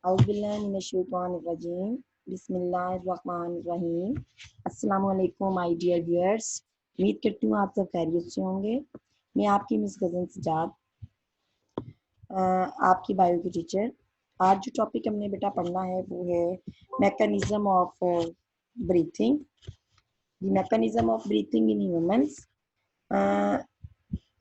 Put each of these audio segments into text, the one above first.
औज़ुबिल्लाहिमिनश्शैतानिर्रजीम बिस्मिल्लाहिर्रहमानिर्रहीम। अस्सलाम वालेकुम माय डियर व्यूअर्स। उम्मीद करती हूँ आप सब खैरियत से होंगे। मैं आपकी मिस गज़न सजाद, आपकी बायो की टीचर। आज जो टॉपिक हमने बेटा पढ़ना है वो है mechanism of breathing, the mechanism of breathing in humans.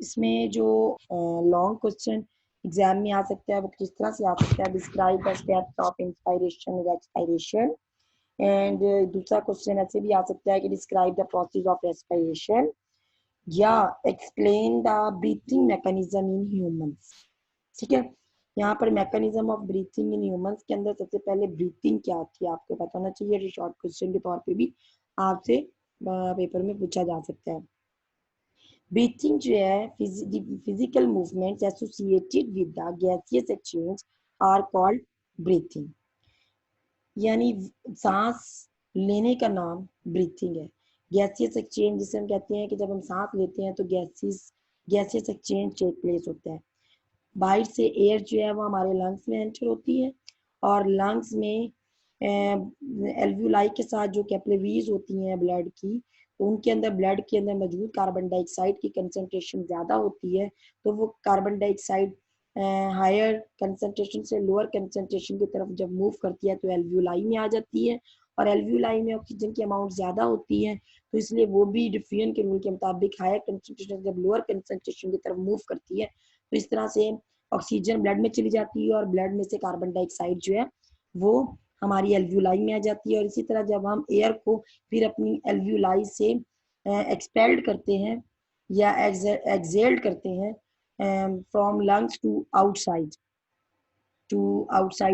इसमें जो लॉन्ग क्वेश्चन एग्जाम में आ सकता है वो किस तरह से आ सकता है, describe the steps of inspiration और एक्सपायरेशन। एंड दूसरा क्वेश्चन ऐसे भी आ सकता है कि describe the process of respiration या explain the breathing mechanism in humans. ठीक है, यहाँ पर mechanism of breathing in humans के अंदर सबसे पहले ब्रीथिंग क्या होती है आपको पता होना चाहिए। शॉर्ट क्वेश्चन के तौर पे भी आपसे पेपर में पूछा जा सकता है। ब्रीथिंग जो है physical movements associated with the gaseous exchange are called breathing. यानी सांस लेने का नाम ब्रीथिंग है। गैसियस एक्सचेंज जिसे हम कहते हैं कि जब हम सांस लेते हैं तो गैसियस एक्सचेंज टेक प्लेस होता है। बाहर से एयर जो है वो हमारे लंग्स में एंटर होती है और लंग्स में एल्वुलाई के साथ जो कैपिलरीज होती हैं ब्लड की, तो उनके अंदर ब्लड के अंदर मौजूद कार्बन डाइऑक्साइड की कंसंट्रेशन ज़्यादा होती है। तो वो कार्बन डाइऑक्साइड हायर कंसंट्रेशन से लोअर कंसंट्रेशन की तरफ जब मूव करती है तो एल्वुलाई में आ जाती है, और एल्वुलाई में ऑक्सीजन की अमाउंट ज़्यादा होती है, तो इसलिए वो भी डिफियन के रूल के मुताबिक हायर कंसंट्रेशन जब लोअर कंसंट्रेशन की तरफ मूव करती है तो इस तरह से ऑक्सीजन ब्लड में चली जाती है और ब्लड में से कार्बन डाइऑक्साइड जो है वो हमारी एल्वुलाई में आ जाती है। और इसी तरह जब हम एयर को फिर अपनी एल्वुलाई से एक्सपेल्ड करते हैं या एक्सेल्ड करते हैं फ्रॉम लंग्स टू आउटसाइड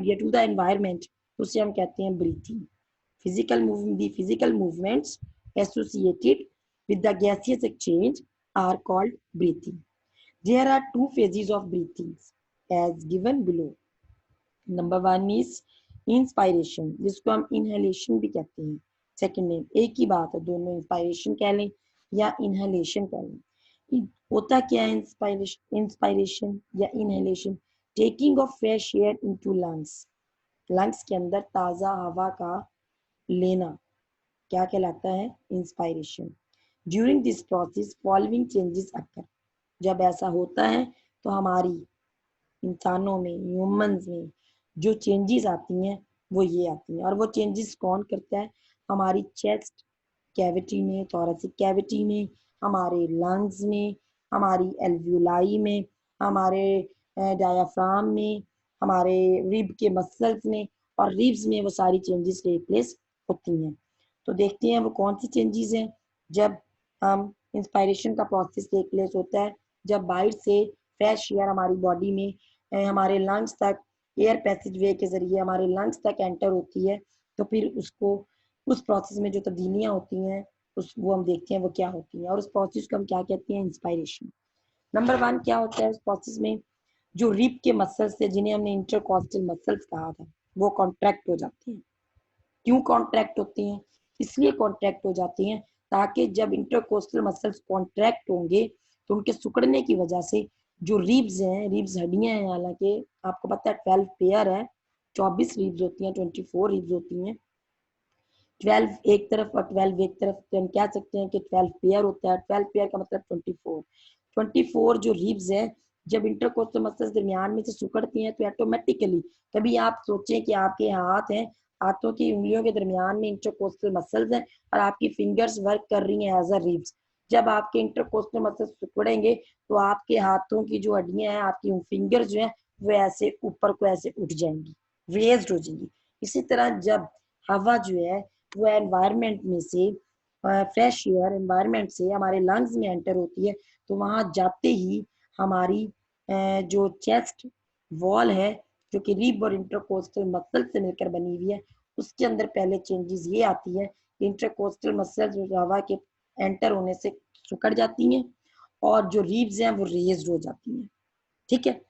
या टू द एनवायरमेंट, तो उसे हम कहते हैं breathing. Physical movements associated with the gaseous exchange are called breathing. There are two phases of breathing as given below. Number one is inspiration, जिसको हम inhalation भी कहते हैं। सेकंड नेम एक ही बात है, दोनों इंस्पायरेशन कह लें या इनहेलेशन कह लें। होता क्या है इंस्पायरेशन या inhalation? Taking of fresh air into lungs के अंदर ताज़ा हवा का लेना क्या कहलाता है? Inspiration. During this process following changes अकर। जब ऐसा होता है तो हमारी इंसानों में, ह्यूमंस में जो चेंजेस आती हैं वो ये आती हैं। और वो चेंजेस कौन करता है? हमारी चेस्ट कैविटी में, थोरेसिक कैविटी में, हमारे लंग्स में, हमारी एल्वुलाई में, हमारे डायाफ्राम में, हमारे रिब के मसल्स में, और रिब्स में वो सारी चेंजेस टेक प्लेस होती हैं। तो देखते हैं वो कौन सी चेंजेस हैं। जब हम इंस्पायरेशन का प्रोसेस टेक प्लेस होता है जब बाहर से फ्रेश एयर हमारी बॉडी में हमारे लंग्स तक एयर पैसेज वे के जरिए हमारे लंग्स तक एंटर होती है, तो फिर उसको उस प्रोसेस में जो तब्दीलियां होती हैं वो हम देखते हैं वो क्या होती हैं, और उस प्रोसेस को हम क्या कहते हैं? इंस्पायरेशन। नंबर वन क्या होता है उस प्रोसेस में? जो रिब के मसल्स थे जिन्हें हमने इंटरकॉस्टल मसल्स कहा था वो कॉन्ट्रैक्ट हो जाते हैं। क्यों कॉन्ट्रैक्ट होती हैं? इसलिए कॉन्ट्रैक्ट हो जाती हैं ताकि जब इंटरकोस्टल मसल्स कॉन्ट्रैक्ट होंगे तो उनके सिकुड़ने की वजह से जो रिब्स हैं, रिब्स हड्डियां हैं, हालांकि आपको पता है 12 पेयर है, 24 रिब्स होती हैं, 24 रिब्स होती हैं। 12 एक तरफ और 12 एक तरफ, तो हम कह सकते हैं कि 12 पेयर होता है। 12 पेयर का मतलब 24 जो रिब्स है जब इंटरकोस्टल मसल्स दरमियान में से सिकुड़ती हैं तो ऑटोमेटिकली, कभी आप सोचें कि आपके हाथ हैं, हाथों की उंगलियों के दरमियान में इंटरकोस्टल मसल्स हैं और आपकी फिंगर्स वर्क कर रही हैं एज अ रिब्स। जब आपके इंटरकोस्टल मसल्स सिकुड़ेंगे तो आपके हाथों की जो हड्डियां हैं, आपकी फिंगर्स जो है वो ऐसे ऊपर को ऐसे उठ जाएंगी, रेज्ड हो जाएंगी। इसी तरह जब हवा जो है वो एनवायरनमेंट में से फ्रेश एयर एनवायरनमेंट से हमारे लंग्स में एंटर होती है तो वहां जाते ही हमारी जो चेस्ट वॉल है जो कि रिब और इंटरकोस्टल मसल से मिलकर बनी हुई है, उसके अंदर पहले चेंजेस ये आती है कि इंटरकोस्टल मसल जो हवा के एंटर होने से सिकुड़ जाती हैं और जो रिब्स हैं वो रेज्ड हो जाती हैं। ठीक है,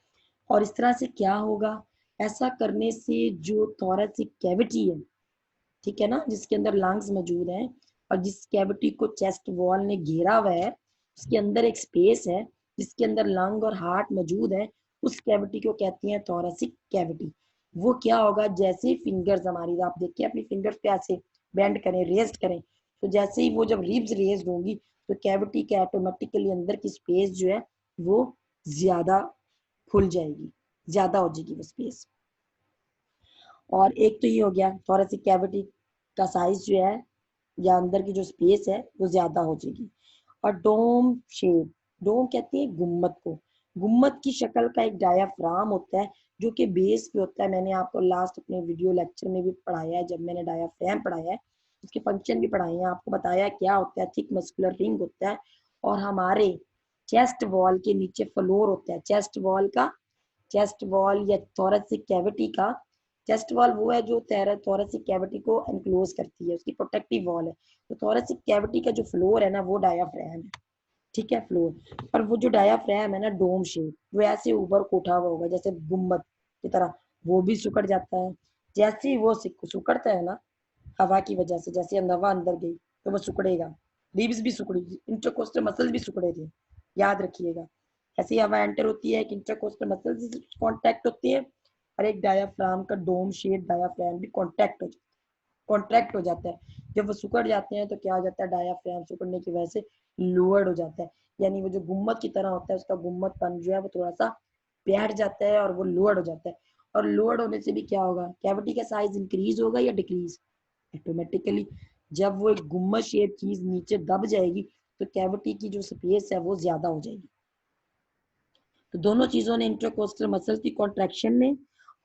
और इस तरह से क्या होगा? ऐसा करने से जो थोरेसिक कैविटी है, ठीक है ना, जिसके अंदर लंग्स मौजूद हैं और जिस कैविटी को चेस्ट वॉल ने घेरा हुआ है, उसके अंदर एक स्पेस है जिसके अंदर लंग और हार्ट मौजूद है, उस कैविटी को कहती हैं थोरेसिक कैविटी। वो क्या होगा, जैसे ही फिंगर्स हमारी, आप देखिए अपनी फिंगर्स पे ऐसे बेंड करें, रेस्ट करें, तो जैसे ही वो जब रिब्स रेस्ड होंगी तो कैविटी के ऑटोमेटिकली अंदर की स्पेस जो है वो ज्यादा खुल जाएगी, ज्यादा हो जाएगी वो स्पेस। और एक तो ये हो गया थोरेसिक कैविटी का साइज जो है या अंदर की जो स्पेस है वो ज्यादा हो जाएगी। और डोम शेप, डोम कहते हैं गुम्मद को, गुम्मद की शक्ल का एक डायाफ्राम होता है जो कि बेस पे होता है। मैंने आपको लास्ट अपने वीडियो लेक्चर में भी पढ़ाया है, जब मैंने डायाफ्राम पढ़ाया है उसके फंक्शन भी पढ़ाए हैं, आपको बताया क्या होता है। थिक मस्कुलर रिंग होता है और हमारे चेस्ट वॉल के नीचे फ्लोर होता है। चेस्ट वॉल का, चेस्ट वॉल या थोरेसिक कैविटी का, चेस्ट वॉल वो है जो थोरेसिक कैविटी को एनक्लोज करती है, उसकी प्रोटेक्टिव वॉल है। तो थोरेसिक कैविटी का जो फ्लोर है ना वो डायाफ्राम है, ठीक है, फ्लोर। और वो जो डायाफ्राम है ना डोम शेप, वो ऐसे ऊपर को उठा हुआ होगा जैसे गुम्बद की तरह, वो भी सिकुड़ जाता है। जैसे ही वो सिकुड़ता है ना हवा की वजह से, जैसे हवा अंदर गई तो वो सिकुड़ेगा, रिब्स भी सिकुड़ी, इंटरकोस्टल मसल्स भी सिकुड़े थे, याद रखिएगा। ऐसी हवा एंटर होती है कि इंटरकोस्टल मसल्स कांटेक्ट होती है और एक डायाफ्राम का डोम शेप डायाफ्राम भी कॉन्ट्रैक्ट हो जाता है। जब वो सिकुड़ जाते हैं तो क्या हो जाता है, डायाफ्राम सिकुड़ने की वजह से लोअर्ड हो जाता है, यानी वो जो गुम्मद की तरह होता है उसका गुम्मदपन जो है वो थोड़ा सा बैठ जाता है और वो लोअर्ड हो जाता है। और लोअर्ड होने से भी क्या होगा, कैविटी का साइज इंक्रीज होगा या डिक्रीज, ऑटोमेटिकली। जब वो एक गुम्मद शेप चीज नीचे दब जाएगी तो कैविटी की जो स्पेस है वो ज्यादा हो जाएगी। तो दोनों चीजों ने, इंटरकोस्टल मसल की कॉन्ट्रैक्शन ने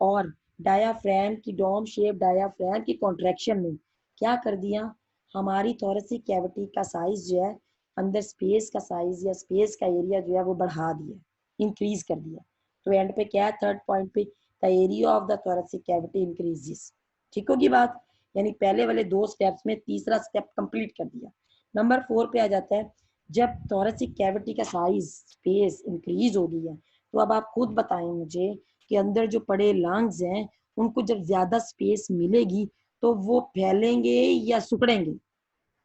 और डायाफ्राम की डोम शेप डायाफ्राम की कॉन्ट्रैक्शन ने क्या कर दिया, हमारी थोरेसिक कैविटी का साइज जो है, अंदर स्पेस का साइज या स्पेस का एरिया जो है वो बढ़ा दिया, इंक्रीज कर दिया। तो एंड पे क्या है, थर्ड पॉइंट पे, the area of the thoracic cavity increases. ठीक होगी बात, यानी पहले वाले दो स्टेप्स में तीसरा स्टेप कंप्लीट कर दिया। नंबर 4 पे आ जाता है, जब थोरेसिक कैविटी का साइज स्पेस इंक्रीज हो गई है तो अब आप खुद बताएं मुझे कि अंदर जो पड़े लंग्स हैं उनको जब ज्यादा स्पेस मिलेगी तो वो फैलेंगे या सिकुड़ेंगे।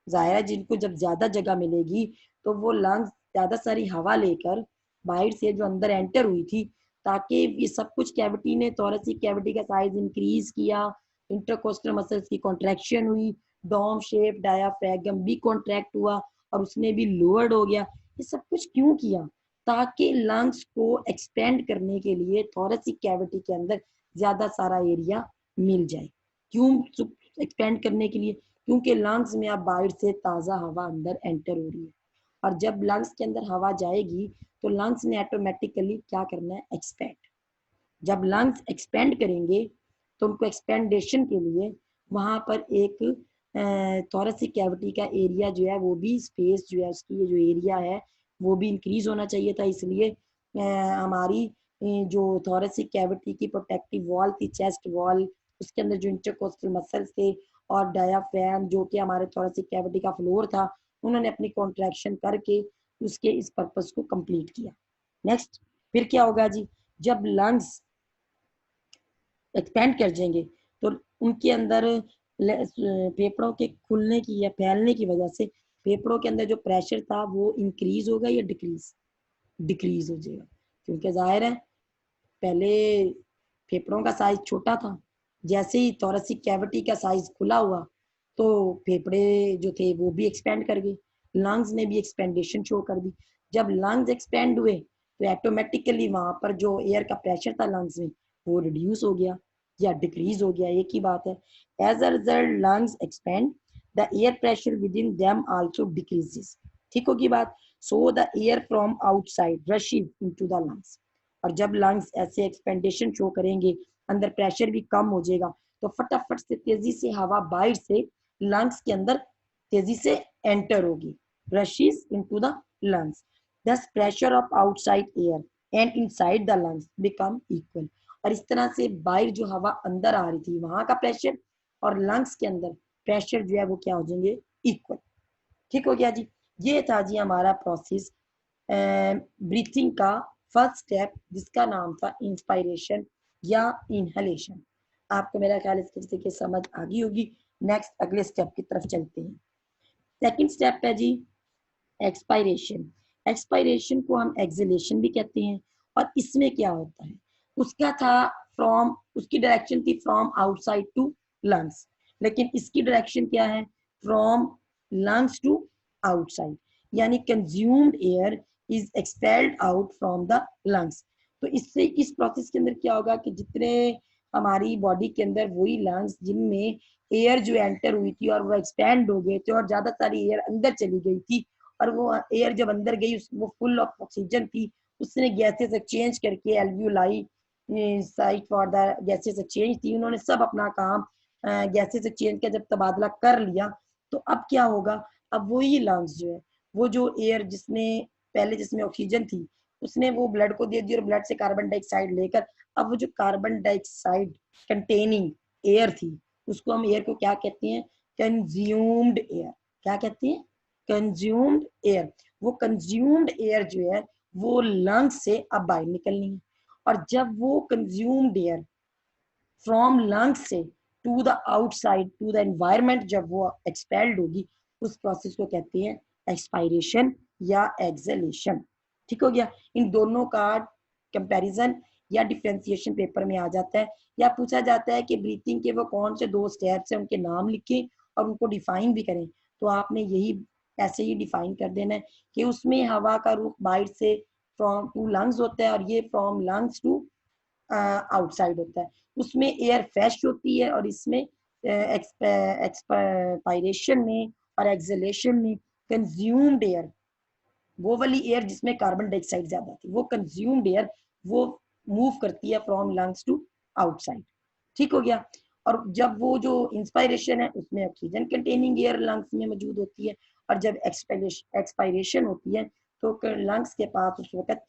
जाहिर है जिनको जब ज्यादा जगह मिलेगी तो वो लंग्स ज्यादा सारी हवा लेकर बाहर से जो अंदर एंटर हुई थी, ताकि ये सब कुछ कैविटी ने, थोरेसिक कैविटी का साइज इंक्रीज किया, इंटरकोस्टल मसल्स की कॉन्ट्रैक्शन हुई, डोम शेप डायाफ्रागम भी कॉन्ट्रैक्ट हुआ और उसने भी लोअर्ड हो गया। ये सब कुछ क्यों किया, ताकि लंग्स को एक्सपेंड करने के लिए थोरेसिक कैविटी के अंदर ज्यादा सारा एरिया मिल जाए। क्यों एक्सपेंड करने के लिए, क्योंकि लंग्स में अब बाहर से ताजा हवा अंदर एंटर हो रही है और जब लंग्स के अंदर हवा जाएगी तो लंग्स ने ऑटोमेटिकली क्या करना है, एक्सपेंड। जब लंग्स एक्सपेंड करेंगे तो उनको एक्सपेंडेशन के लिए वहां पर एक थोरेसिक कैविटी का एरिया जो है वो भी, स्पेस जो है उसकी जो एरिया है वो भी इंक्रीज होना चाहिए था। इसलिए हमारी जो थोरेसिक कैविटी की प्रोटेक्टिव वॉल थी, चेस्ट वॉल, उसके अंदर जो इंटरकोस्टल मसल्स थे और डायाफ्राम जो कि हमारे थोरेसिक कैविटी का फ्लोर था, उन्होंने अपनी कॉन्ट्रैक्शन करके उसके इस पर्पस को कंप्लीट किया। नेक्स्ट, फिर क्या होगा जी, जब लंग्स एक्सपेंड कर जाएंगे तो उनके अंदर फेफड़ों के खुलने की या फैलने की वजह से फेफड़ों के अंदर जो प्रेशर था वो इंक्रीज होगा या डिक्रीज, डिक्रीज हो जाएगा। क्योंकि जाहिर है पहले फेफड़ों का साइज छोटा था, जैसे ही थोरेसिक कैविटी का साइज खुला हुआ तो फेफड़े जो थे वो भी एक्सपेंड कर गए, लंग्स ने भी एक्सपेंडेशन शो कर दी। जब लंग्स एक्सपेंड हुए तो ऑटोमेटिकली वहां पर जो एयर का प्रेशर था लंग्स में वो रिड्यूस हो गया या डिक्रीज हो गया, एक ही बात है। As a result lungs expand, the air pressure within them also decreases. ठीक होगी बात। So the air from outside rushes into the lungs, और जब लंग्स ऐसे एक्सपेंडेशन शो करेंगे, अंदर प्रेशर भी कम हो जाएगा, तो फटाफट से तेजी से हवा बाहर से लंग्स के अंदर तेजी से एंटर होगी, रशेस इनटू द लंग्स। दस pressure of outside air and inside the lungs become equal. और इस तरह से बाहर जो हवा अंदर आ रही थी वहां का प्रेशर और लंग्स के अंदर प्रेशर जो है वो क्या हो जाएंगे, इक्वल। ठीक हो गया जी। ये था जी हमारा प्रोसेस ब्रीथिंग का फर्स्ट स्टेप, जिसका नाम था इंस्पायरेशन या इनहेलेशन। आपको मेरा ख्याल इसके तरीके समझ आ गई होगी। नेक्स्ट अगले स्टेप की तरफ चलते हैं। सेकंड स्टेप है जी एक्सपायरेशन। एक्सपायरेशन को हम एक्सलेशन भी कहते हैं और इसमें क्या होता है, उसका था फ्रॉम उसकी डायरेक्शन थी फ्रॉम आउटसाइड टू लंग्स, लेकिन इसकी डायरेक्शन क्या है, फ्रॉम लंग्स टू आउटसाइड, यानी consumed air is expelled out from the lungs. तो इससे इस प्रोसेस के अंदर क्या होगा कि जितने हमारी बॉडी के अंदर वही लंग्स जिनमें एयर जो एंटर हुई थी और वो एक्सपैंड हो गए थे और ज्यादा सारी एयर अंदर चली गई थी, और वो एयर जब अंदर गई वो फुल ऑफ ऑक्सीजन थी, उसने गैसेस एक्सचेंज करके alveoli site for the gases exchange थी, उन्होंने सब अपना काम गैसेस एक्सचेंज का जब तबादला कर लिया, तो अब क्या होगा, अब वही लंग्स जो है, वो जो एयर जिसने पहले जिसमें ऑक्सीजन थी उसने वो ब्लड को दे दी और ब्लड से कार्बन डाइऑक्साइड लेकर, अब वो जो कार्बन डाइऑक्साइड कंटेनिंग एयर थी उसको हम एयर को क्या कहते हैं, कंज्यूम्ड एयर। क्या कहते हैं, कंज्यूम्ड एयर। वो कंज्यूम्ड एयर जो है वो लंग्स से अब बाहर निकलनी है, और जब वो कंज्यूम्ड एयर फ्रॉम लंग्स से to the outside to the environment जब वो एक्सपेल्ड होगी, उस प्रोसेस को कहते हैं एक्सपायरेशन या एक्सलेशन। ठीक हो गया। इन दोनों का कंपैरिजन या डिफरेंशिएशन पेपर में आ जाता है, या पूछा जाता है कि ब्रीथिंग के वो कौन से दो स्टेप्स हैं, उनके नाम लिखें और उनको डिफाइन भी करें। तो आपने यही ऐसे ही डिफाइन कर देना है कि उसमें हवा का रुख बाहर से फ्रॉम टू लंग्स होता है और ये फ्रॉम लंग्स टू आउटसाइड होता है। उसमें एयर फ्रेश होती है और इसमें एक्सपायरेशन में और एक्सलेशन में कंज्यूम्ड एयर, वो वाली एयर जिसमें कार्बन डाइऑक्साइड ज्यादा थी, वो कंज्यूम्ड एयर वो मूव करती है फ्रॉम लंग्स टू आउटसाइड। ठीक हो गया। और जब वो जो इंस्पायरेशन है उसमें ऑक्सीजन कंटेनिंग एयर लंग्स में मौजूद होती है, और जब एक्सपायरेशन होती है तो लंग्स के पास उस वक्त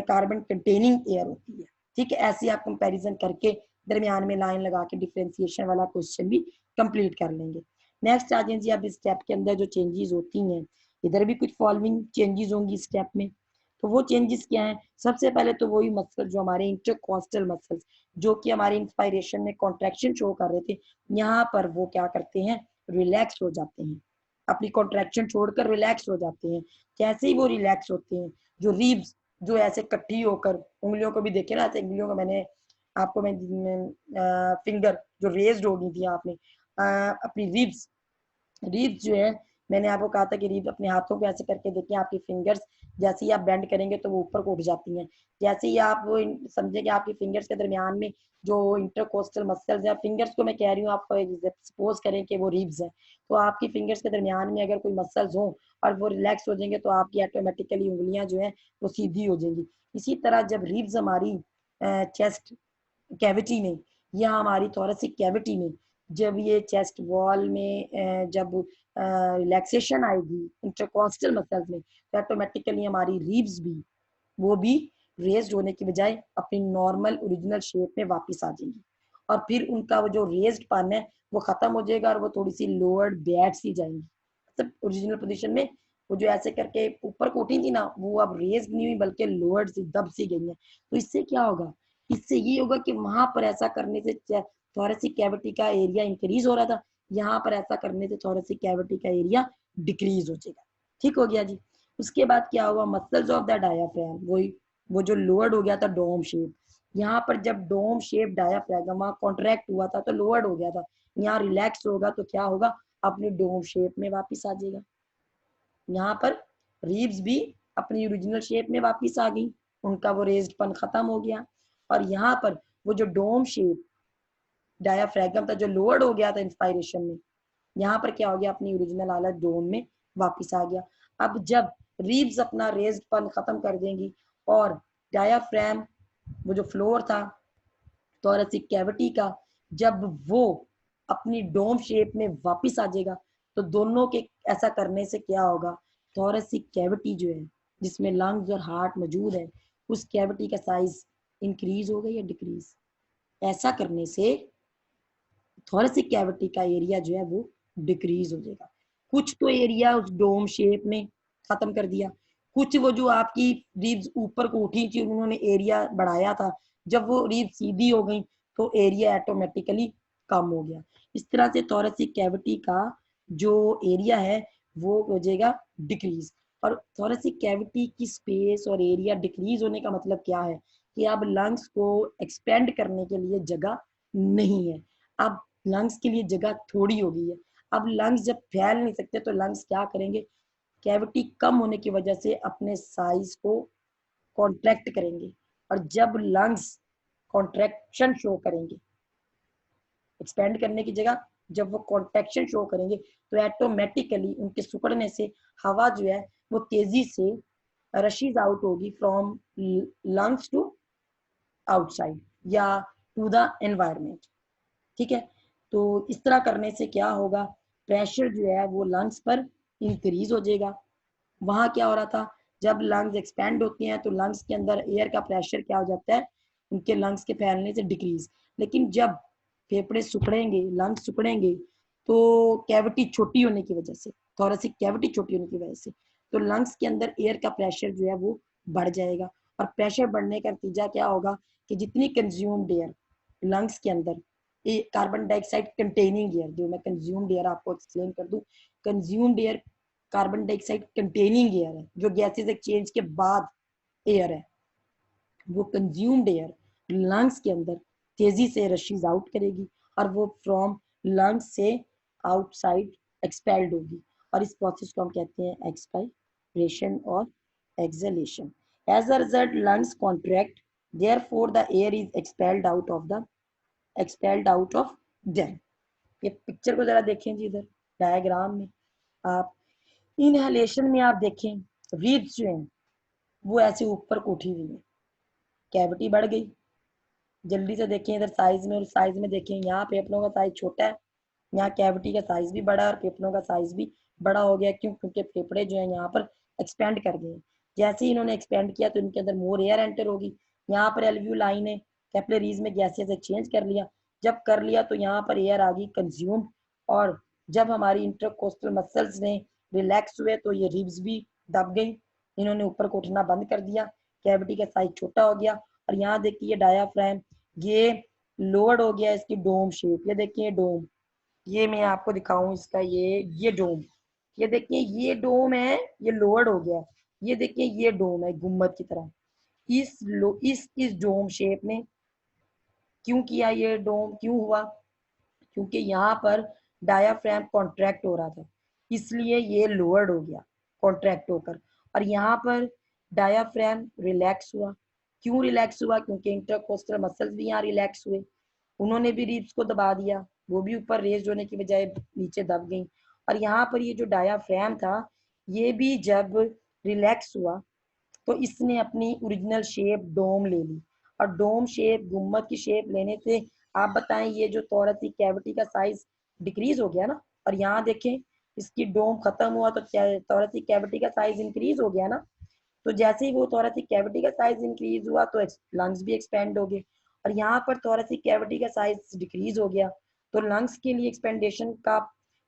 कार्बन कंटेनिंग एयर होती है। ठीक है, ऐसे आप कंपैरिजन करके दरमियान में लाइन लगा के डिफरेंशिएशन वाला क्वेश्चन भी कंप्लीट कर लेंगे। नेक्स्ट आ जाए जी, अब इस स्टेप के अंदर जो चेंजेस होती हैं, इधर भी कुछ फॉलोइंग चेंजेस होंगी स्टेप में। तो वो चेंजेस क्या है, सबसे पहले तो वही मसल जो हमारे इंटरकॉस्टल मसल्स जो कि हमारे इंस्पायरेशन में कॉन्ट्रैक्शन शो कर रहे थे, यहाँ पर वो क्या करते हैं, रिलैक्स हो जाते हैं, अपनी कॉन्ट्रैक्शन छोड़कर रिलैक्स हो जाते हैं। जैसे ही वो रिलैक्स होते हैं, जो रिब्स जो ऐसे इकट्ठी होकर, उंगलियों को भी देखे ना, ऐसे उंगलियों को मैंने आपको मैं फिंगर जो रेज्ड होगी थी आपने अपनी रिब्स, रिब्स जो है मैंने आपको कहा था कि रिब्स अपने हाथों को ऐसे करके देखिए, आपकी फिंगर्स जैसे ही आप बेंड करेंगे तो वो ऊपर को उठ जाती हैं। जैसे ही आप वो समझे कि आपकी फिंगर्स के दरमियान में जो इंटरकोस्टल मसल्स है, फिंगर्स को मैं कह रही हूँ, आप सपोज करें कि वो रिब्स है, तो आपकी फिंगर्स के दरमियान में अगर कोई मसल्स हो और वो रिलैक्स हो जाएंगे तो आपकी ऑटोमेटिकली उंगलियां जो है वो सीधी हो जाएंगी। इसी तरह जब रिब्स हमारी चेस्ट कैविटी में या हमारी थोरेसिक कैविटी में, जब ये चेस्ट वॉल में जब रिलैक्सेशन आएगी इंटरकॉस्टल मसल्स में, तो ऑटोमेटिकली हमारी रिब्स भी वो भी रेज्ड होने की बजाय अपनी नॉर्मल ओरिजिनल शेप में वापस आ जाएंगी, और फिर उनका वो जो रेज्ड पन है वो खत्म हो जाएगा और वो थोड़ी सी लोअर्ड बैठ सी जाएंगी, मतलब ओरिजिनल पोजीशन में। वो जो ऐसे करके ऊपर को उठी थी ना, वो अब रेज्ड नहीं हुई बल्कि लोअर्ड सी दब सी गई है। तो इससे क्या होगा, इससे ये होगा कि वहां पर ऐसा करने से थोरेसिक कैविटी का एरिया इंक्रीज हो रहा था, यहाँ पर ऐसा करने से थोरेसिक कैविटी का एरिया डिक्रीज हो जाएगा। ठीक हो गया जी। उसके बाद क्या हुआ, मसल्स ऑफ द डायाफ्राम, वही वो जो लोअर्ड हो गया था डोम शेप, यहाँ पर जब डोम शेप डायाफ्राम वहां कॉन्ट्रैक्ट हुआ था तो लोअर्ड हो गया था, यहाँ रिलैक्स होगा तो क्या होगा, अपनी डोम शेप में वापिस आ जाएगा। यहाँ पर रिब्स भी अपनी ओरिजिनल शेप में वापिस आ गई, उनका वो रेज्डपन खत्म हो गया, और यहाँ पर वो जो डोम शेप डायाफ्रागम था जो लोअर्ड हो गया था इंस्पायरेशन में, यहाँ पर क्या हो गया, अपनी ओरिजिनल हालत डोम में वापिस आ गया। अब जब रिब्स अपना रेज्डपन खत्म कर देंगी और डायाफ्राम वो जो फ्लोर था थोरेसिक कैविटी का, जब वो अपनी डोम शेप में वापिस आ जाएगा, तो दोनों के ऐसा करने से क्या होगा, थोरेसिक कैविटी जो है जिसमें लंग्स और हार्ट मौजूद है, उस कैविटी का साइज इंक्रीज होगा या डिक्रीज। ऐसा करने से थोरेसिक कैविटी का एरिया जो है वो डिक्रीज हो जाएगा। कुछ तो एरिया उस डोम शेप ने खत्म कर दिया, कुछ वो जो आपकी रिब्स ऊपर को उठी थी उन्होंने एरिया बढ़ाया था, जब वो रिब सीधी हो गई तो एरिया ऑटोमेटिकली कम हो गया। इस तरह से थोरेसिक कैविटी का जो एरिया है वो हो जाएगा डिक्रीज। और थोरेसिक कैविटी की स्पेस और एरिया डिक्रीज होने का मतलब क्या है कि अब लंग्स को एक्सपेंड करने के लिए जगह नहीं है, अब लंग्स के लिए जगह थोड़ी हो गई है। अब लंग्स जब फैल नहीं सकते तो लंग्स क्या करेंगे, कैविटी कम होने की वजह से अपने साइज को कॉन्ट्रैक्ट करेंगे, और जब लंग्स कॉन्ट्रैक्शन शो करेंगे, एक्सपेंड करने की जगह जब वो कॉन्ट्रैक्शन शो करेंगे, तो ऑटोमेटिकली उनके सिकुड़ने से हवा जो है वो तेजी से रशीज आउट होगी फ्रॉम लंग्स टू आउटसाइड या टू द एनवायरमेंट। ठीक है, तो इस तरह करने से क्या होगा, प्रेशर जो है वो लंग्स पर इंक्रीज हो जाएगा। वहां क्या हो रहा था, जब लंग्स एक्सपेंड होती हैं तो लंग्स के अंदर एयर का प्रेशर क्या हो जाता है, उनके लंग्स के फैलने से डिक्रीज। लेकिन जब फेफड़े सुखड़ेंगे, लंग्स सुखड़ेंगे, तो कैविटी छोटी होने की वजह से, थोरेसिक कैविटी छोटी होने की वजह से, तो लंग्स के अंदर एयर का प्रेशर जो है वो बढ़ जाएगा। और प्रेशर बढ़ने का नतीजा क्या होगा कि जितनी कंज्यूम्ड एयर लंग्स के अंदर, कार्बन डाइऑक्साइड कंटेनिंग एयर, जो मैं कंज्यूम्ड एयर आपको एक्सप्लेन कर दूं, consumed air carbon dioxide containing air है, जो गैसेस एक्सचेंज के बाद एयर है, वो कंज्यूम्ड एयर लंग्स के अंदर तेजी से रशीज आउट करेगी, और वो फ्रॉम लंग्स से आउटसाइड एक्सपेल्ड होगी, और इस प्रोसेस को हम कहते हैं एक्सपायरेशन और exhalation. As a result lungs contract, therefore the air is expelled out of them. ये पिक्चर को जरा देखें जी, इधर डायग्राम में आप, इनहेलेशन में आप देखें रीड्स जो हैं वो ऐसे ऊपर को उठी हुई है, कैविटी बढ़ गई। जल्दी से देखें इधर साइज में, और साइज में देखें यहाँ फेफड़ों का साइज छोटा है, यहाँ कैविटी का साइज भी बड़ा है और फेफड़ों का साइज भी बड़ा हो गया। क्यों? क्योंकि फेफड़े जो है यहाँ पर एक्सपेंड कर गए। जैसे ही इन्होंने एक्सपेंड किया तो इनके अंदर मोर एयर एंटर होगी। यहाँ पर एल्व्यूलाइन ने कैपिलरीज में गैसेस एक्सचेंज कर लिया, जब कर लिया तो यहाँ पर एयर आ गई कंज्यूम्ड, और जब हमारी इंटरकोस्टल मसल्स ने रिलैक्स हुए तो ये रिब्स भी दब गई, इन्होंने ऊपर को उठना बंद कर दिया, कैविटी का साइज छोटा हो गया। और यहाँ देखिए ये डायाफ्राम, ये लोअर्ड हो गया, इसकी डोम शेप, ये देखिए डोम, ये मैं आपको दिखाऊं इसका, ये डोम, ये देखिए ये डोम है, ये लोअर्ड हो गया, ये देखिए ये डोम है गुम्बद की तरह। इस डोम शेप ने क्यों किया, ये डोम क्यों हुआ, क्योंकि यहाँ पर डायाफ्राम कॉन्ट्रैक्ट हो रहा था, इसलिए ये लोअर्ड हो गया कॉन्ट्रैक्ट होकर। और यहाँ पर डायाफ्राम रिलैक्स हुआ, क्यों रिलैक्स हुआ, क्योंकि इंटरकोस्टल मसल्स भी यहाँ रिलैक्स हुए, उन्होंने भी रिब्स को दबा दिया, वो भी ऊपर रेज होने की बजाय नीचे दब गई। और यहाँ पर ये जो डायाफ्राम था ये भी जब रिलैक्स हुआ तो इसने अपनी ओरिजिनल शेप डोम ले ली, और डोम शेप गुम्बद की शेप लेने से आप बताएं ये जो थोरेसिक कैविटी का साइज डिक्रीज हो गया ना, और यहाँ देखें इसकी डोम खत्म हुआ तो थोरेसिक कैविटी का साइज इंक्रीज हो गया ना। तो जैसे ही वो थोरेसिक कैविटी का साइज इंक्रीज हुआ तो लंग्स भी एक्सपेंड हो गए, और यहाँ पर थोरेसिक कैविटी का साइज डिक्रीज हो गया तो लंग्स के लिए एक्सपेंडेशन का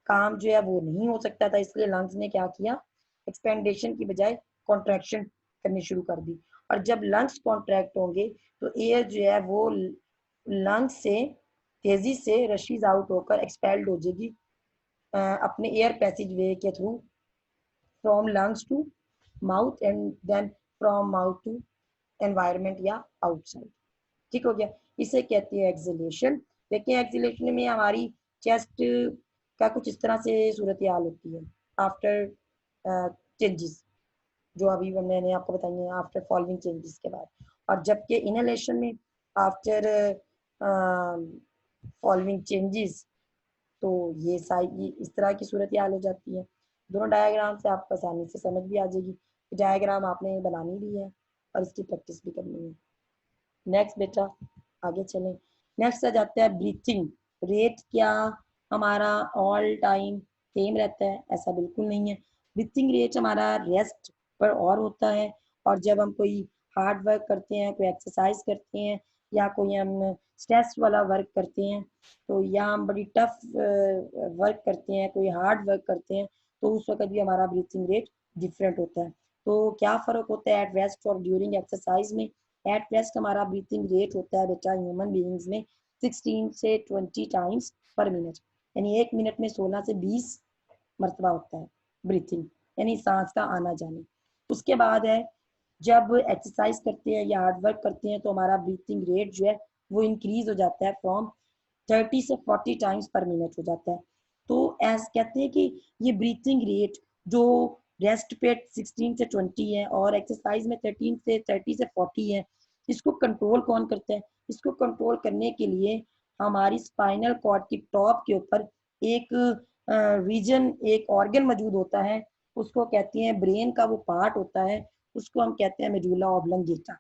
काम जो है वो नहीं हो सकता था, इसलिए लंग्स ने क्या किया, एक्सपेंडेशन की बजाय कॉन्ट्रैक्शन करनी शुरू कर दी। और जब लंग्स कॉन्ट्रैक्ट होंगे तो एयर जो है वो लंग्स से तेजी से रशीज आउट होकर एक्सपेल्ड हो जाएगी अपने एयर पैसेज वे के through, from lungs to mouth and then from mouth to environment या आउटसाइड। ठीक हो गया, इसे कहते हैं एक्सलेशन। देखिए एक्सलेशन में हमारी चेस्ट का कुछ इस तरह से सूरत हाल होती है आफ्टर चेंजेस, जो अभी मैंने आपको बताई है आफ्टर फॉलोइंग चेंजेस के बाद। और जबकि इनहेलेशन में आफ्टर फॉलोइंग चेंजेस, तो ये इस तरह की सूरत हाल हो जाती है। दोनों डायग्राम से आपको आसानी से समझ भी आ जाएगी, डायग्राम आपने बनानी भी है और इसकी प्रैक्टिस भी करनी है। नेक्स्ट बेटा आगे चलें। नेक्स्ट आ जाता है ब्रीथिंग रेट। क्या हमारा ऑल टाइम सेम रहता है? ऐसा बिल्कुल नहीं है। ब्रीथिंग रेट हमारा रेस्ट पर और होता है, और जब हम कोई हार्ड वर्क करते हैं, कोई एक्सरसाइज करते हैं, या कोई हम स्ट्रेस वाला वर्क करते हैं, तो या हम बड़ी टफ वर्क करते हैं, कोई हार्ड वर्क करते हैं, तो उस वक्त भी हमारा ब्रीथिंग रेट डिफरेंट होता है। तो क्या फ़र्क होता है एट रेस्ट और ड्यूरिंग एक्सरसाइज में? एट रेस्ट हमारा ब्रीथिंग रेट होता है बेटा ह्यूमन बीइंग्स में 16 से 20 टाइम्स पर मिनट, यानी 1 मिनट में 16 से 20 मरतबा होता है ब्रीथिंग, यानी सांस का आना जाना। उसके बाद है जब एक्सरसाइज करते हैं या हार्ड वर्क करते हैं तो हमारा ब्रीथिंग रेट जो है वो इंक्रीज हो जाता है, फ्रॉम 30 से 40 टाइम्स पर मिनट हो जाता है। तो ऐसा कहते हैं कि ये ब्रीथिंग रेट जो रेस्ट पे 16 से 20 है और एक्सरसाइज में 13 से 30 से 40 है, इसको कंट्रोल कौन करता है? इसको कंट्रोल करने के लिए हमारी स्पाइनल कॉर्ड की टॉप के ऊपर एक रीजन, एक ऑर्गन मौजूद होता है, उसको कहते हैं ब्रेन का वो पार्ट होता है, उसको हम कहते हैं मेडुला ऑब्लंगेटा।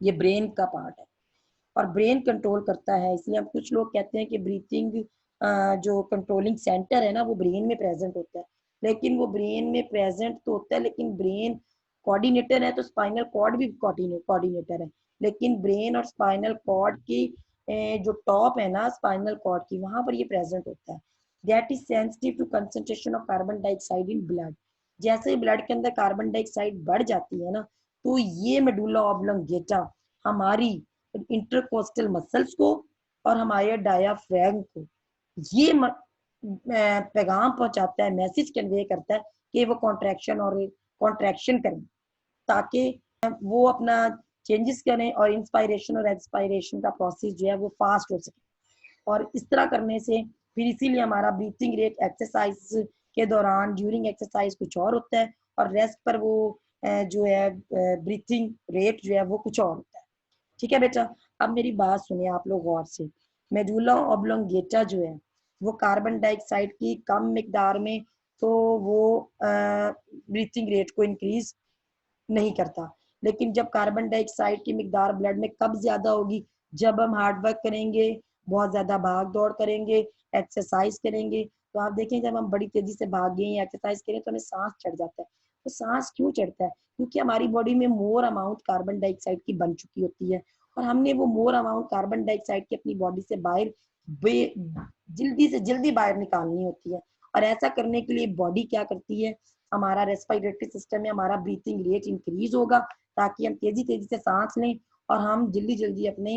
ये ब्रेन का पार्ट है और ब्रेन कंट्रोल करता है। इसलिए हम कुछ लोग कहते हैं कि ब्रीथिंग जो कंट्रोलिंग सेंटर है ना वो ब्रेन में प्रेजेंट होता है, लेकिन वो ब्रेन में प्रेजेंट तो होता है लेकिन ब्रेन कोऑर्डिनेटर है तो स्पाइनल कॉर्ड भी कोऑर्डिनेटर है, लेकिन ब्रेन और स्पाइनल कॉर्ड की जो टॉप है ना स्पाइनल कॉर्ड की, वहां पर ये प्रेजेंट होता है। That is sensitive to concentration of carbon dioxide in blood. जैसे ही ब्लड के अंदर कार्बन डाइऑक्साइड बढ़ जाती है ना, तो ये मेडुला ऑब्लंगेटा हमारी इंटरकोस्टल मसल्स को और हमारे डायाफ्रैम को ये पैगाम पहुंचाता है, मैसेज कन्वे करता है कि वो कॉन्ट्रैक्शन करें, ताकि वो अपना चेंजेस करें और इंस्पायरेशन और एक्सपायरेशन का प्रोसेस जो है वो फास्ट हो सके। और इस तरह करने से फिर इसीलिए हमारा ब्रीथिंग रेट एक्सरसाइज के दौरान ड्यूरिंग एक्सरसाइज कुछ और होता है और रेस्ट पर वो जो है ब्रीथिंग रेट जो है वो कुछ और होता है। ठीक है बेटा, अब मेरी बात सुनिए आप लोग गौर से। मेडुला ऑब्लोंगेटा जो है वो कार्बन डाइऑक्साइड की कम मिकदार में तो वो ब्रीथिंग रेट को इंक्रीज नहीं करता, लेकिन जब कार्बन डाइऑक्साइड की मिकदार ब्लड में कब ज्यादा होगी? जब हम हार्ड वर्क करेंगे, बहुत ज्यादा भाग दौड़ करेंगे, एक्सरसाइज करेंगे, तो आप देखें जब हम बड़ी तेजी से भागे या एक्सरसाइज करें तो हमें सांस चढ़ जाता है। तो सांस क्यों चढ़ता है? क्योंकि हमारी बॉडी में मोर अमाउंट कार्बन डाइऑक्साइड की बन चुकी होती है और हमने वो मोर अमाउंट कार्बन डाइऑक्साइड की अपनी बॉडी से बाहर जल्दी से जल्दी बाहर निकालनी होती है। और ऐसा करने के लिए बॉडी क्या करती है, हमारा रेस्पिरेटरी सिस्टम में हमारा ब्रीथिंग रेट इंक्रीज होगा ताकि हम तेजी तेजी से सांस लें और हम जल्दी जल्दी अपने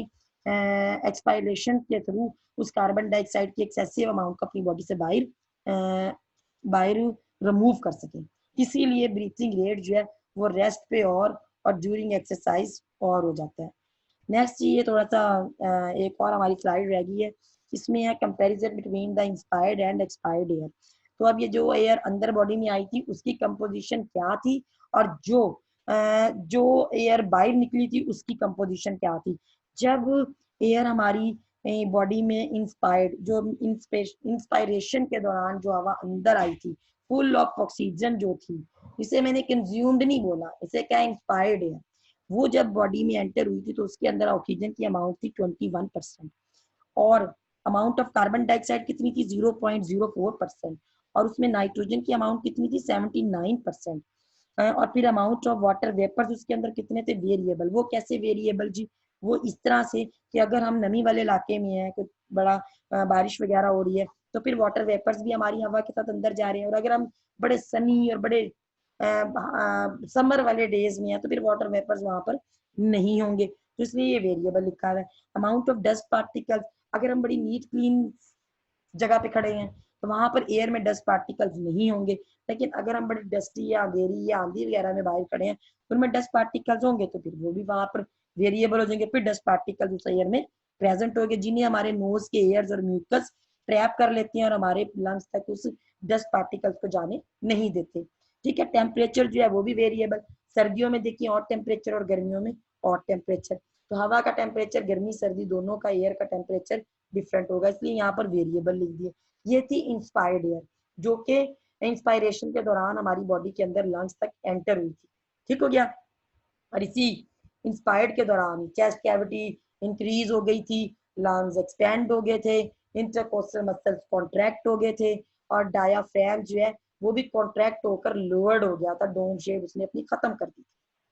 एक्सपायरेशन के थ्रू उस कार्बन डाइऑक्साइड की एक्सेसिव अमाउंट को अपनी बॉडी से बाहर रिमूव कर सकें। इसीलिए ब्रीथिंग रेट जो है वो रेस्ट पे और ड्यूरिंग एक्सरसाइज और हो जाता है। नेक्स्ट ये थोड़ा सा एक और हमारी स्लाइड रह गई है, इसमें है comparison between the inspired and expired air. तो अब ये जो एयर अंदर बॉडी में आई थी उसकी कंपोजिशन क्या थी और जो एयर बाहर निकली थी उसकी कंपोजिशन क्या थी। जब एयर हमारी बॉडी में इंस्पायर्ड, जो इंस्पायरेशन के दौरान जो हवा अंदर आई थी फुल ऑफ ऑक्सीजन जो थी, इसे मैंने कंज्यूम्ड नहीं बोला, इसे क्या इंस्पायर्ड एयर, वो जब बॉडी में एंटर हुई थी तो उसके अंदर ऑक्सीजन की अमाउंट थी 21% और अमाउंट ऑफ कार्बन डाइऑक्साइड कितनी थी 0.04% और उसमें नाइट्रोजन की अमाउंट कितनी थी 79%। और फिर अमाउंट ऑफ वाटर वेपर्स उसके अंदर कितने थे वेरिएबल। वो कैसे वेरिएबल जी? वो इस तरह से कि अगर हम नमी वाले इलाके में हैं, कुछ बड़ा बारिश वगैरह हो रही है तो फिर वाटर वेपर्स भी हमारी हवा के साथ अंदर जा रहे हैं, और अगर हम बड़े सनी और बड़े समर वाले डेज में है तो फिर वाटर वेपर्स वहां पर नहीं होंगे, तो इसलिए ये वेरिएबल लिखा है। अमाउंट ऑफ डस्ट पार्टिकल्स, अगर हम बड़ी नीट क्लीन जगह पे खड़े हैं तो वहां पर एयर में डस्ट पार्टिकल्स नहीं होंगे, लेकिन अगर हम बड़ी डस्टी या अंधेरी या आंधी वगैरह में बाहर खड़े हैं तो उनमें डस्ट पार्टिकल्स होंगे, तो फिर वो भी वहां पर वेरिएबल हो जाएंगे। फिर डस्ट पार्टिकल्स उस एयर में प्रेजेंट होंगे जिन्हें हमारे नोज के एयर्स और म्यूकस ट्रैप कर लेते हैं और हमारे लंग्स तक उस डस्ट पार्टिकल्स को जाने नहीं देते। ठीक है, टेम्परेचर जो है वो भी वेरिएबल, सर्दियों में देखिए और टेम्परेचर और गर्मियों में और टेम्परेचर, तो हवा का टेम्परेचर गर्मी सर्दी दोनों का एयर का टेम्परेचर डिफरेंट होगा, इसलिए यहाँ पर वेरिएबल लिख दिए। ये थी इंस्पायर्ड एयर जो कि इंस्पायरेशन के दौरान हमारी बॉडी के अंदर लंग्स तक एंटर हुई थी। ठीक हो गया। और इसी इंस्पायर्ड के दौरान चेस्ट कैविटी इंक्रीज हो गई थी, लंग्स एक्सपेंड हो गए थे, इंटरकोस्टल मसल्स कॉन्ट्रैक्ट हो गए थे और डायाफ्रैम जो है वो भी कॉन्ट्रैक्ट होकर लोअर्ड हो गया था, डोम शेप उसने अपनी खत्म कर दी थी।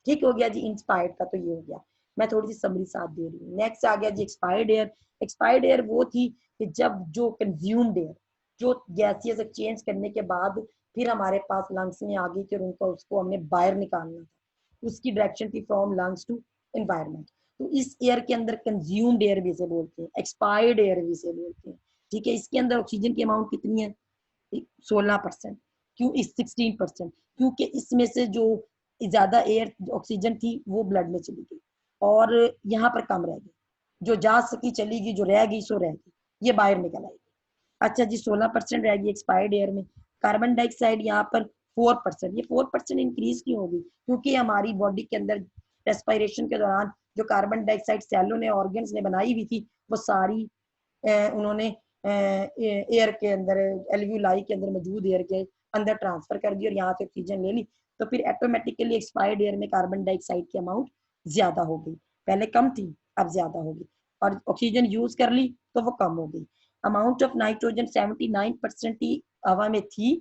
ठीक हो गया जी, इंस्पायर्ड का तो ये हो गया। मैं थोड़ी सी समरी साथ दे रही हूँ। नेक्स्ट आ गया जी एक्सपायर्ड एयर। एक्सपायर्ड एयर वो थी कि जब जो कंज्यूम्ड एयर, जो गैसियस एक्सचेंज करने के बाद फिर हमारे पास लंग्स में आ गई थी और उनको उसको हमने बाहर निकालना था, उसकी डायरेक्शन थी फ्रॉम लंग्स टू एनवायरमेंट। तो इस एयर के अंदर कंज्यूम्ड एयर भी से बोलते हैं, एक्सपायर्ड एयर भी से बोलते हैं। ठीक है, इसके अंदर ऑक्सीजन की अमाउंट कितनी है? 16%। क्यों इस 16%? क्योंकि इसमें से जो ज्यादा एयर ऑक्सीजन थी वो ब्लड में चली गई और यहाँ पर कम रह गई, जो जा सकी चली गई, जो रह गई सो रह गई, ये बाहर निकल आएगी। अच्छा जी, 16% रहेगी एक्सपायर्ड एयर में। कार्बन डाइऑक्साइड यहाँ पर 4%, ये 4% इंक्रीज क्यों होगी? क्योंकि हमारी बॉडी के अंदर रेस्पिरेशन के दौरान जो कार्बन डाइऑक्साइड सेलों ने, ऑर्गन्स ने बनाई हुई थी, वो सारी उन्होंने एयर के अंदर, एल्वियोलाई के अंदर मौजूद एयर के अंदर ट्रांसफर कर दी और यहाँ से ऑक्सीजन ले ली, तो फिर ऑटोमेटिकली एक्सपायर्ड एयर में कार्बन डाइऑक्साइड की अमाउंट ज्यादा हो गई, पहले कम थी अब ज्यादा होगी, और ऑक्सीजन यूज कर ली तो वो कम हो गई। अमाउंट ऑफ नाइट्रोजन 79% ही हवा में थी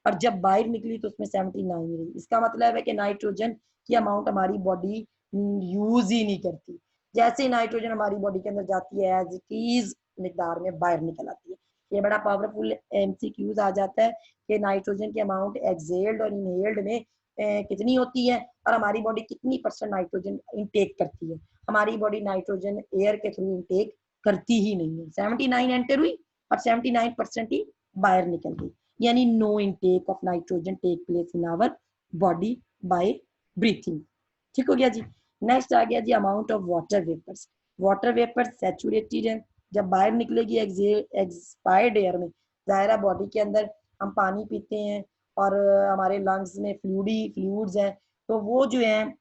और जब बाहर निकली तो उसमें 79 रही। इसका मतलब है कि नाइट्रोजन की अमाउंट हमारी बॉडी यूज ही नहीं करती। जैसे ही नाइट्रोजन हमारी बॉडी के अंदर जाती है एज इट इज मिकदार में बाहर निकल आती है। ये बड़ा पावरफुल एमसीक्यूज आ जाता है कि नाइट्रोजन की अमाउंट एक्सहेल्ड और इनहेल्ड में कितनी होती है और हमारी बॉडी कितनी परसेंट नाइट्रोजन इनटेक करती है। हमारी बॉडी नाइट्रोजन एयर के थ्रू इनटेक करती ही नहीं है। 79 एंटर हुई और 79% ही बाहर निकल गई, यानी no intake of nitrogen take place in our body by breathing. ठीक हो गया जी। नेक्स्ट आ गया जी amount of water vapours. Water vapour saturated है, जब बाहर निकलेगी एक्सपायर्ड एयर में, जाहिर बॉडी के अंदर हम पानी पीते हैं और हमारे लंग्स में फ्लूइड्स हैं, तो वो जो है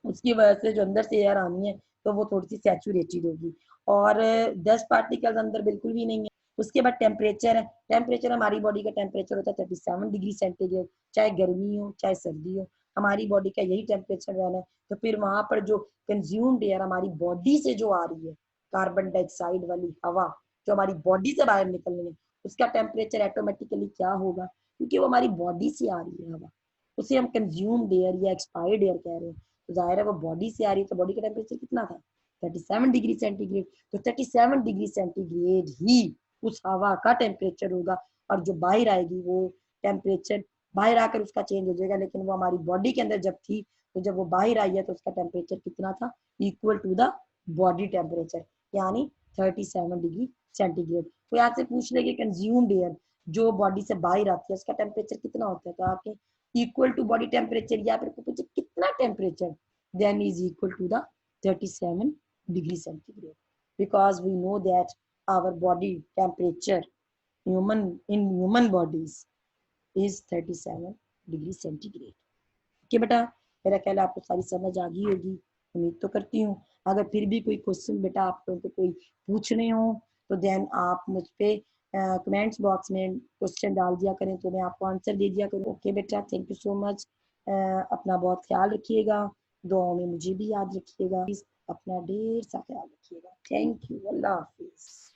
उसकी वजह से जो अंदर से एयर आनी है तो वो थोड़ी सी सैचुरेटेड होगी और 10 पार्टिकल्स अंदर बिल्कुल भी नहीं है। उसके बाद टेम्परेचर है, टेम्परेचर हमारी बॉडी का टेम्परेचर होता है 37 डिग्री सेंटीग्रेड, चाहे गर्मी हो चाहे सर्दी हो, हमारी बॉडी का यही टेम्परेचर रहना है। तो फिर वहां पर जो कंज्यूम्ड एयर हमारी बॉडी से जो आ रही है, कार्बन डाइऑक्साइड वाली हवा जो हमारी बॉडी से बाहर निकल रही है, उसका टेम्परेचर ऑटोमेटिकली क्या होगा? क्योंकि वो हमारी बॉडी से आ रही है हवा, उसे हम कंज्यूम्ड एयर या एक्सपायर्ड एयर कह रहे हैं। तो जाहिर है वो बॉडी से आ रही है, तो बॉडी का टेम्परेचर कितना था? 37 डिग्री सेंटीग्रेड। तो 37 डिग्री सेंटीग्रेड ही उस हवा का टेम्परेचर होगा और जो बाहर आएगी वो टेम्परेचर बाहर आकर उसका चेंज हो जाएगा, लेकिन वो हमारी बॉडी के अंदर जब थी तो जब वो बाहर आई है तो उसका टेम्परेचर कितना था? Equal to the body temperature, यानी 37 डिग्री सेंटीग्रेड। तो यहाँ से पूछ ले कि कंज्यूम्ड एयर जो बॉडी से बाहर आती है उसका टेम्परेचर कितना होता है, तो आपके इक्वल टू बॉडी टेम्परेचर, या फिर पूछे कितना temperature, then is equal to the 37 degree centigrade, because we know that our body temperature human bodies is 37 degree centigrade। Okay बेटा, मेरा ख्याल आपको सारी समझ आ गई होगी, उम्मीद तो करती हूँ। अगर फिर भी कोई क्वेश्चन बेटा आप लोगों को कोई पूछने हो तो देन आप मुझ पे कमेंट्स बॉक्स में क्वेश्चन डाल दिया करें तो मैं आपको आंसर दे दिया करूँ। ओके बेटा, थैंक यू सो मच। अपना बहुत ख्याल रखिएगा, दुआओं में मुझे भी याद रखिएगा, अपना ढेर सा ख्याल रखिएगा। Thank you, Allah Hafiz.